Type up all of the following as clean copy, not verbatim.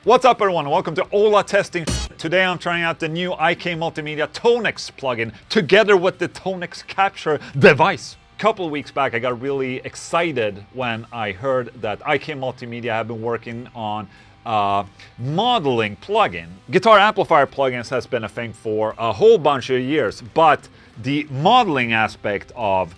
What's up everyone, welcome to Ola Testing. Today I'm trying out the new IK Multimedia Tonex Plugin together with the Tonex Capture device. A couple of weeks back I got really excited when I heard that IK Multimedia have been working on modeling plugin. Guitar amplifier plugins has been a thing for a whole bunch of years, but the modeling aspect of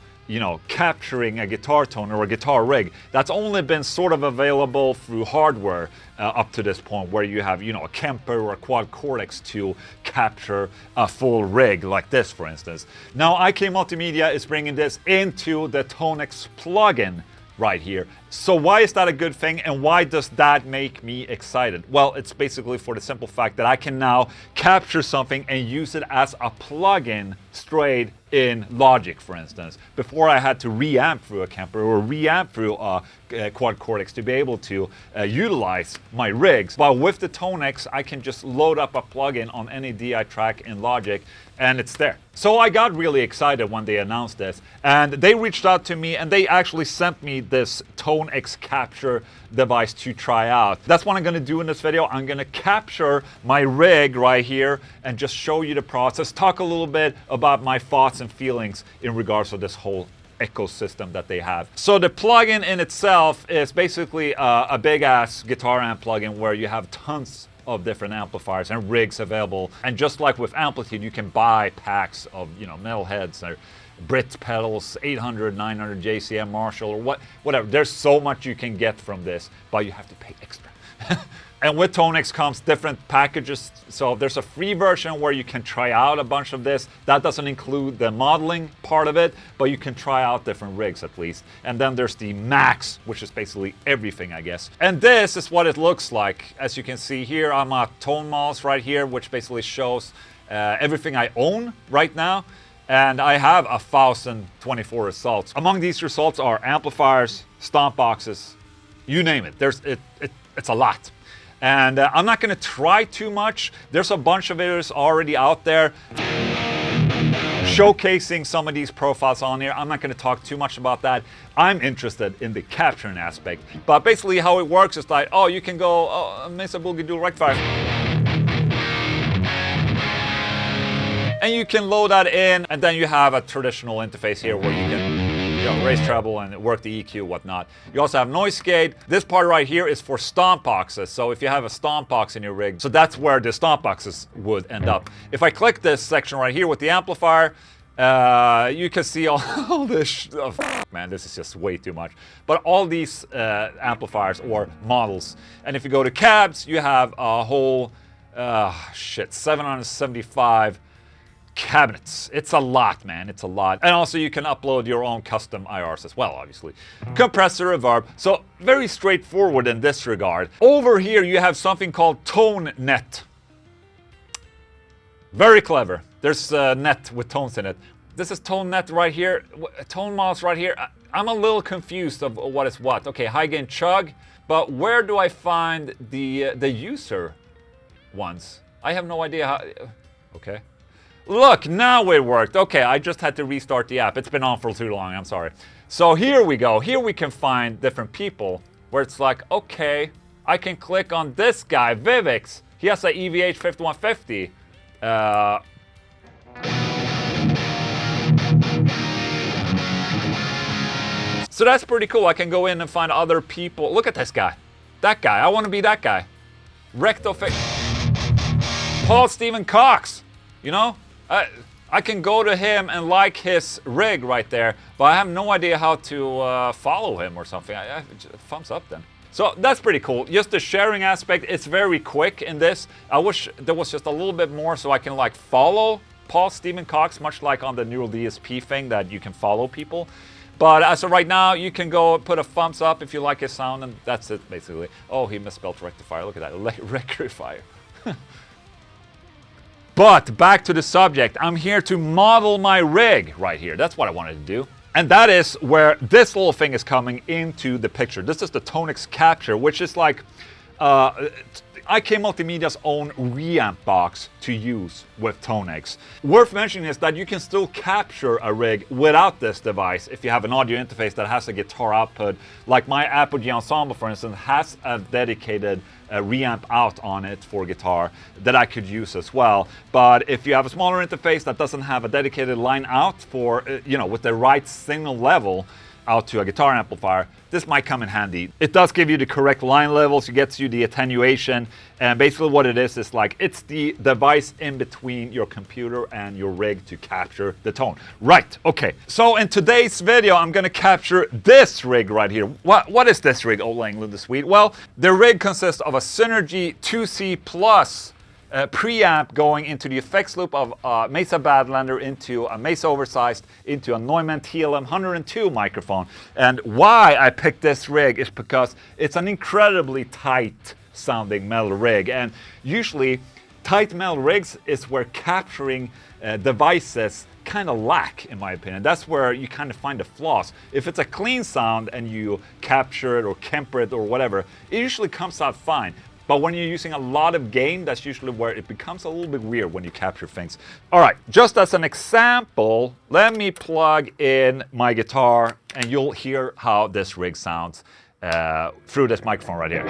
capturing a guitar tone or a guitar rig, that's only been sort of available through hardware up to this point, where you have, a Kemper or a quad cortex to capture a full rig like this, for instance. Now IK Multimedia is bringing this into the Tonex plugin right here. So why is that a good thing, and why does that make me excited? Well, it's basically for the simple fact that I can now capture something and use it as a plugin straight in Logic, for instance. Before I had to reamp through a Kemper or reamp through a quad cortex to be able to utilize my rigs. But with the Tonex, I can just load up a plugin on any DI track in Logic and it's there. So I got really excited when they announced this, and they reached out to me and they actually sent me this Tonex Capture device to try out. That's what I'm going to do in this video. I'm going to capture my rig right here and just show you the process, talk a little bit about my thoughts and feelings in regards to this whole ecosystem that they have. So the plugin in itself is basically a big ass guitar amp plugin where you have tons of different amplifiers and rigs available, and just like with Amplitude, you can buy packs of metal heads or Brit pedals, 800, 900 JCM Marshall or whatever. There's so much you can get from this, but you have to pay extra. And with Tonex comes different packages. So there's a free version where you can try out a bunch of this. That doesn't include the modeling part of it, but you can try out different rigs at least. And then there's the Max, which is basically everything, I guess. And this is what it looks like. As you can see here, I'm at Tone Mouse right here, which basically shows everything I own right now. And I have 1,024 results. Among these results are amplifiers, stomp boxes, you name it. It's a lot. And I'm not going to try too much. There's a bunch of videos already out there showcasing some of these profiles on here. I'm not going to talk too much about that. I'm interested in the capturing aspect. But basically how it works is like, you can go, Mesa Boogie Dual Rectifier. And you can load that in, and then you have a traditional interface here where you can raise treble and work the EQ, whatnot. You also have noise gate. This part right here is for stomp boxes. So if you have a stomp box in your rig, so that's where the stomp boxes would end up. If I click this section right here with the amplifier, you can see all this. Man, this is just way too much. But all these amplifiers or models. And if you go to cabs, you have a whole 775 cabinets. It's a lot, man. It's a lot. And also you can upload your own custom IRs as well, obviously. Compressor, reverb. So very straightforward in this regard. Over here you have something called ToneNet. Very clever. There's a net with tones in it. This is ToneNet right here. Tone Mouse right here. I'm a little confused of what is what. Okay, high gain chug. But where do I find the user ones? I have no idea how. Okay. Look, now it worked. Okay, I just had to restart the app. It's been on for too long, I'm sorry. So here we go. Here we can find different people where it's like, okay, I can click on this guy, Vivix. He has an EVH 5150. So that's pretty cool. I can go in and find other people. Look at this guy. That guy. I want to be that guy. Rectofix. Paul Stephen Cox. I can go to him and like his rig right there, but I have no idea how to follow him or something. Thumbs up then. So that's pretty cool. Just the sharing aspect, it's very quick in this. I wish there was just a little bit more so I can follow Paul Stephen Cox, much like on the Neural DSP thing that you can follow people. But as of right now, you can go put a thumbs up if you like his sound, and that's it basically. Oh, he misspelled rectifier. Look at that, rectifier. But back to the subject, I'm here to model my rig right here. That's what I wanted to do. And that is where this little thing is coming into the picture. This is the Tonex Capture, which is like IK Multimedia's own reamp box to use with Tonex. Worth mentioning is that you can still capture a rig without this device if you have an audio interface that has a guitar output. Like my Apogee Ensemble, for instance, has a dedicated reamp out on it for guitar that I could use as well. But if you have a smaller interface that doesn't have a dedicated line out for, with the right signal level out to a guitar amplifier, this might come in handy. It does give you the correct line levels, it gets you the attenuation, and basically what it is like, it's the device in between your computer and your rig to capture the tone. Right, okay. So in today's video, I'm gonna capture this rig right here. What is this rig, Ola Englund the Swede? Well, the rig consists of a Synergy 2C Plus preamp going into the effects loop of a Mesa Badlander, into a Mesa Oversized, into a Neumann TLM 102 microphone. And why I picked this rig is because it's an incredibly tight sounding metal rig, and usually tight metal rigs is where capturing devices kind of lack, in my opinion. That's where you kind of find the flaws. If it's a clean sound and you capture it or kemper it or whatever, it usually comes out fine. But when you're using a lot of gain, that's usually where it becomes a little bit weird when you capture things. All right, just as an example, let me plug in my guitar and you'll hear how this rig sounds through this microphone right here.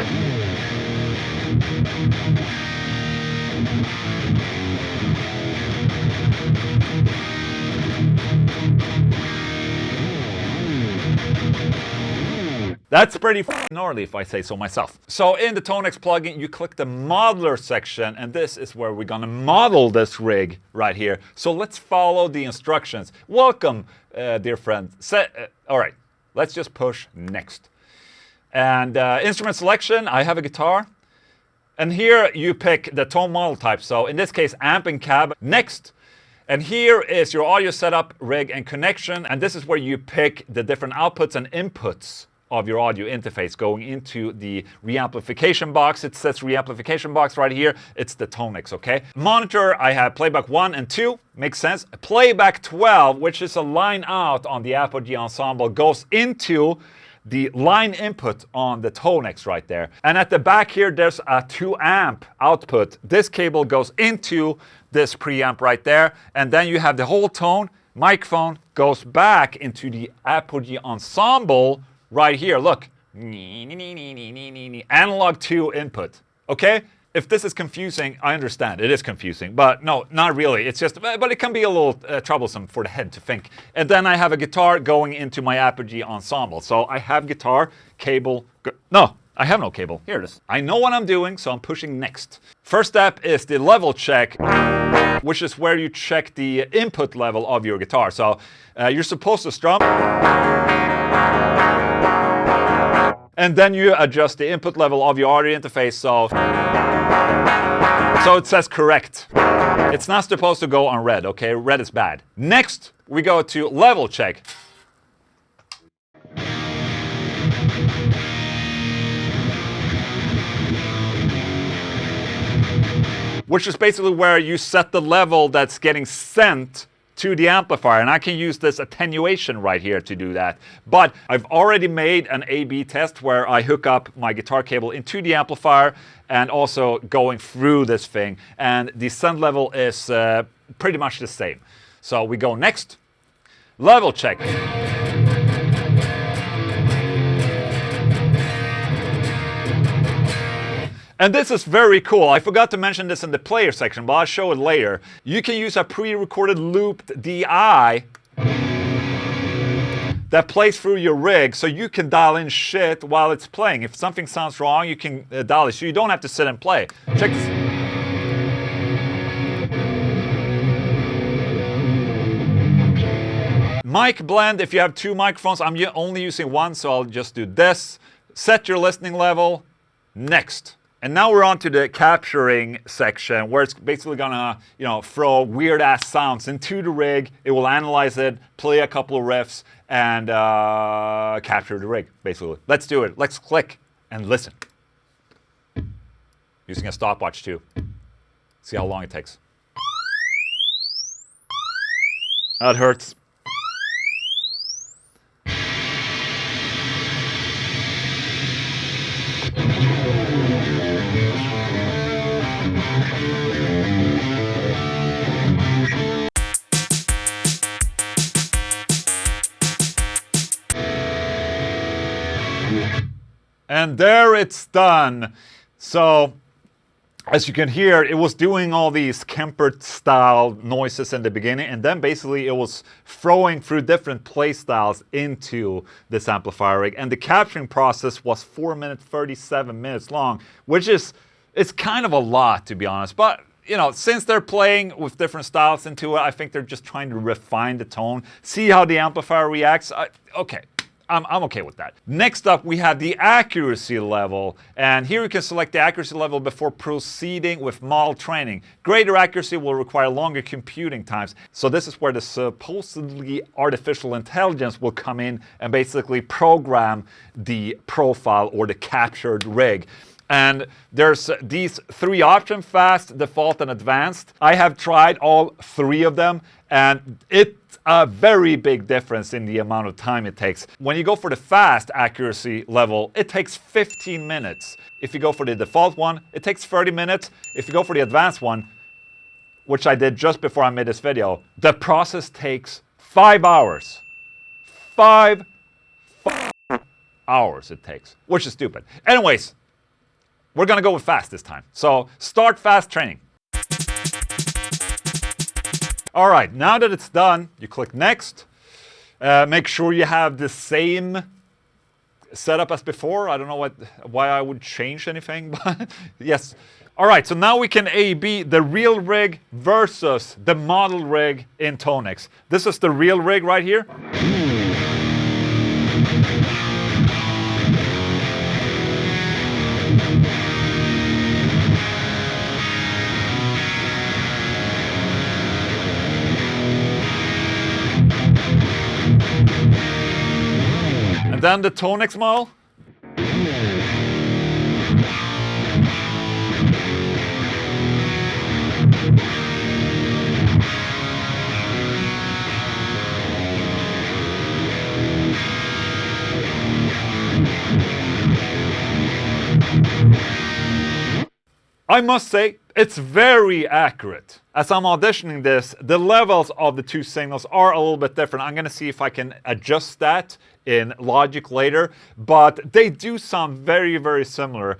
That's pretty gnarly if I say so myself. So in the Tonex plugin, you click the modeler section, and this is where we're gonna model this rig right here. So let's follow the instructions. Welcome, dear friend. All right, let's just push next. And instrument selection, I have a guitar. And here you pick the tone model type. So in this case, amp and cab. Next. And here is your audio setup, rig, and connection. And this is where you pick the different outputs and inputs of your audio interface going into the reamplification box. It says reamplification box right here. It's the Tonex, okay? Monitor, I have playback 1 and 2. Makes sense. Playback 12, which is a line out on the Apogee Ensemble, goes into the line input on the Tonex right there. And at the back here, there's a 2 amp output. This cable goes into this preamp right there. And then you have the whole tone. Microphone goes back into the Apogee Ensemble right here. Look. Analog 2 input. Okay? If this is confusing, I understand. It is confusing. But no, not really. It's just, but it can be a little troublesome for the head to think. And then I have a guitar going into my Apogee Ensemble. So I have guitar, cable. No, I have no cable. Here it is. I know what I'm doing, so I'm pushing next. First step is the level check, which is where you check the input level of your guitar. So you're supposed to strum. And then you adjust the input level of your audio interface, so it says correct. It's not supposed to go on red, okay? Red is bad. Next, we go to level check. Which is basically where you set the level that's getting sent to the amplifier, and I can use this attenuation right here to do that. But I've already made an A/B test where I hook up my guitar cable into the amplifier and also going through this thing, and the send level is pretty much the same. So we go next, level check. And this is very cool. I forgot to mention this in the player section, but I'll show it later. You can use a pre-recorded looped DI that plays through your rig, so you can dial in shit while it's playing. If something sounds wrong, you can dial it, so you don't have to sit and play. Check this. Mic blend, if you have 2 microphones, I'm only using 1, so I'll just do this. Set your listening level. Next. And now we're on to the capturing section, where it's basically gonna, throw weird ass sounds into the rig. It will analyze it, play a couple of riffs, and capture the rig, basically. Let's do it. Let's click and listen. Using a stopwatch too. See how long it takes. That hurts. And there it's done. So, as you can hear, it was doing all these Kemper style noises in the beginning, and then basically it was throwing through different play styles into this amplifier rig. And the capturing process was 4 minutes, 37 minutes long, which is, it's kind of a lot, to be honest. But, you know, since they're playing with different styles into it, I think they're just trying to refine the tone, see how the amplifier reacts. Okay. I'm okay with that. Next up, we have the accuracy level. And here you can select the accuracy level before proceeding with model training. Greater accuracy will require longer computing times. So this is where the supposedly artificial intelligence will come in and basically program the profile or the captured rig. And there's these three options: fast, default, and advanced. I have tried all three of them, and it's a very big difference in the amount of time it takes. When you go for the fast accuracy level, it takes 15 minutes. If you go for the default one, it takes 30 minutes. If you go for the advanced one, which I did just before I made this video, the process takes 5 hours. 5 hours it takes, which is stupid. Anyways, we're gonna go with fast this time. So start fast training. All right, now that it's done, you click next. Make sure you have the same setup as before. I don't know why I would change anything, but yes. All right, so now we can A/B the real rig versus the model rig in Tonex. This is the real rig right here. And then the Tonex model. I must say, it's very accurate. As I'm auditioning this, the levels of the two signals are a little bit different. I'm gonna see if I can adjust that in Logic later, but they do sound very, very similar.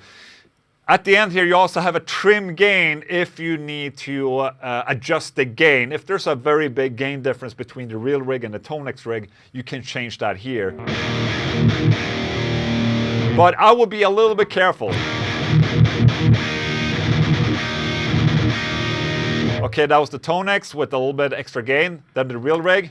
At the end here, you also have a trim gain if you need to adjust the gain. If there's a very big gain difference between the real rig and the Tonex rig, you can change that here. But I will be a little bit careful. Okay, that was the Tonex with a little bit extra gain. Then the real rig.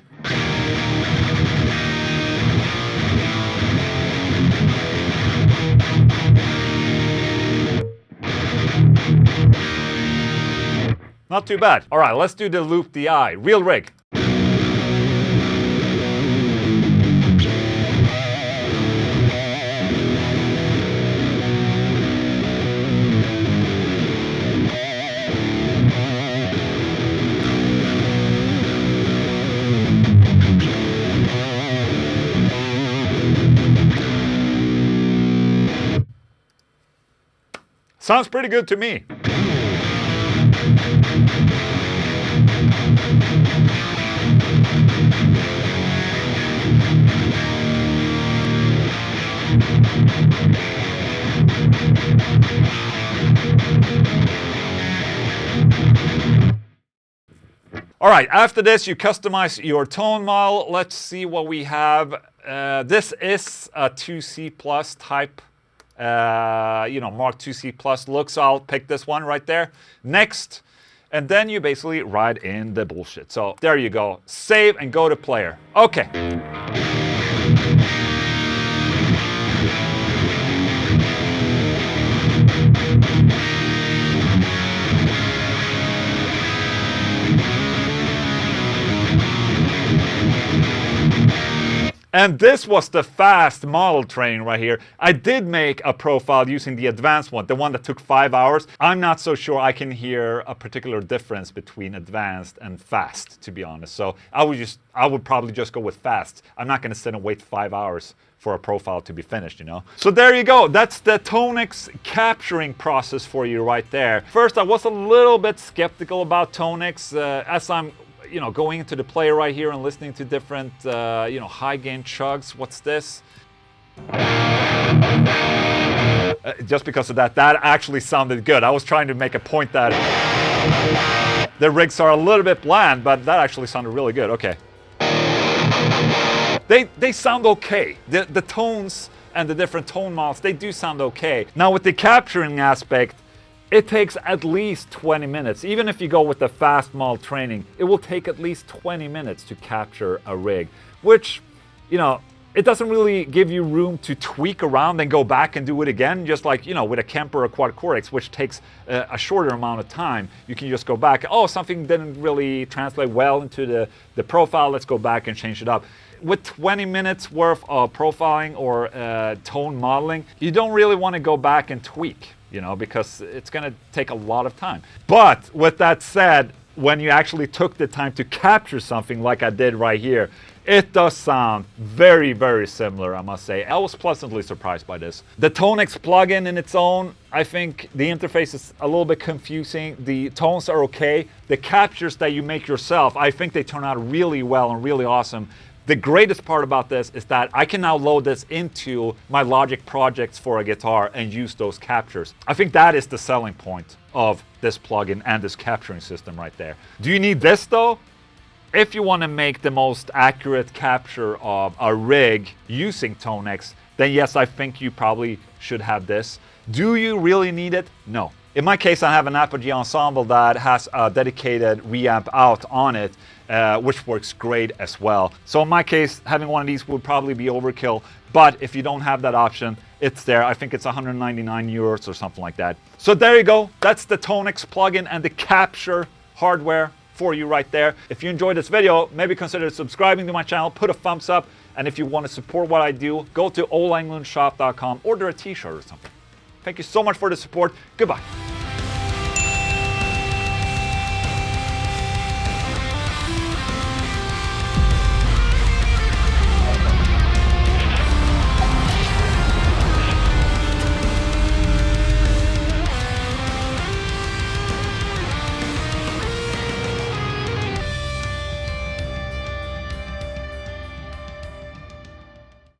Not too bad. All right, let's do the loop DI. Real rig. Sounds pretty good to me. All right, after this, you customize your tone model. Let's see what we have. This is a 2C plus type, Mark 2C plus look, so I'll pick this one right there. Next, and then you basically write in the bullshit. So there you go. Save and go to player. Okay. And this was the fast model training right here. I did make a profile using the advanced one, the one that took 5 hours. I'm not so sure I can hear a particular difference between advanced and fast, to be honest. So I would probably just go with fast. I'm not gonna sit and wait 5 hours for a profile to be finished, you know? So there you go. That's the Tonex capturing process for you right there. First, I was a little bit skeptical about Tonex as I'm going into the player right here and listening to different, high gain chugs. What's this? just because of that. That actually sounded good. I was trying to make a point that the rigs are a little bit bland, but that actually sounded really good. Okay. They sound okay. The tones and the different tone models, they do sound okay. Now with the capturing aspect, it takes at least 20 minutes. Even if you go with the fast mod training, it will take at least 20 minutes to capture a rig, which, you know, it doesn't really give you room to tweak around and go back and do it again, just like, you know, with a Kemper or Quad Corex, which takes a shorter amount of time. You can just go back, oh, something didn't really translate well into the profile, let's go back and change it up. With 20 minutes worth of profiling or tone modeling, you don't really want to go back and tweak, you know, because it's going to take a lot of time. But with that said, when you actually took the time to capture something like I did right here, it does sound very, very similar, I must say. I was pleasantly surprised by this. The Tonex plugin in its own, I think the interface is a little bit confusing. The tones are okay. The captures that you make yourself, I think they turn out really well and really awesome. The greatest part about this is that I can now load this into my Logic projects for a guitar and use those captures. I think that is the selling point of this plugin and this capturing system right there. Do you need this though? If you want to make the most accurate capture of a rig using Tonex, then yes, I think you probably should have this. Do you really need it? No. In my case, I have an Apogee Ensemble that has a dedicated reamp out on it, which works great as well. So in my case, having one of these would probably be overkill, but if you don't have that option, it's there. I think it's 199 euros or something like that. So there you go. That's the Tonex plugin and the capture hardware for you right there. If you enjoyed this video, maybe consider subscribing to my channel, put a thumbs up, and if you want to support what I do, go to englundshop.com, order a t-shirt or something. Thank you so much for the support. Goodbye.